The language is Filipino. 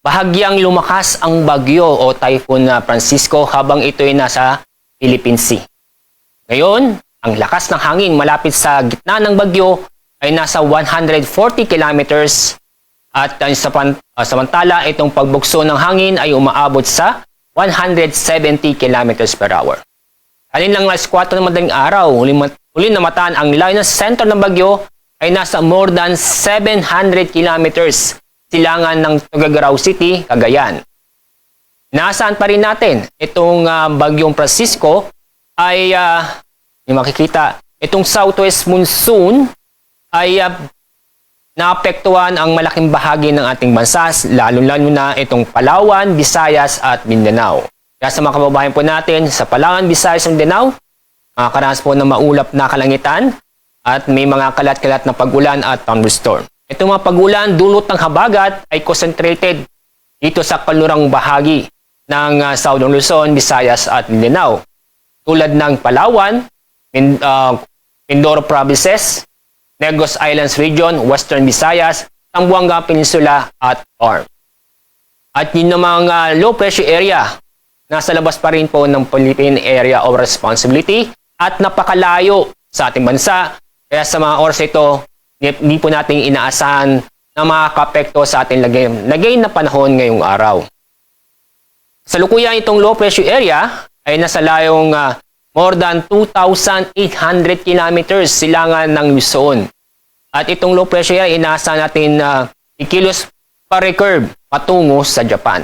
Bahagyang lumakas ang bagyo o Typhoon Francisco habang ito ay nasa Philippine Sea. Ngayon, ang lakas ng hangin malapit sa gitna ng bagyo ay nasa 140 kilometers at samantala itong pagbugso ng hangin ay umaabot sa 170 kilometers per hour. Kanilang alas 4 ng madaling araw, huli namataan ang layo ng sentro ng bagyo ay nasa more than 700 kilometers silangan ng Tuguegarao City, Cagayan. Nasaan pa rin natin itong bagyong Francisco ay yung makikita, itong southwest monsoon ay naapektuhan ang malaking bahagi ng ating bansa, lalo-lalo na itong Palawan, Visayas at Mindanao. Kaya sa mga kababayan po natin sa Palawan, Visayas at Mindanao, makakaranas po ng maulap na kalangitan at may mga kalat-kalat na pag-ulan at thunderstorm. Itong mga pag-ulan dulot ng habagat ay concentrated dito sa kalurang bahagi ng Southern Luzon, Visayas at Mindanao. Tulad ng Palawan, Mindoro Provinces, Negros Islands Region, Western Visayas, Zamboanga Peninsula at Arm. At yun namang low pressure area, nasa labas pa rin po ng Philippine Area of Responsibility at napakalayo sa ating bansa. Kaya sa mga oras ito, hindi po natin inaasahan na makakapekto sa ating lagay na panahon ngayong araw. Sa lukuyan itong low pressure area ay nasa layong more than 2,800 kilometers silangan ng Luzon. At itong low pressure area, inaasahan natin ikilos pa-recurve patungo sa Japan.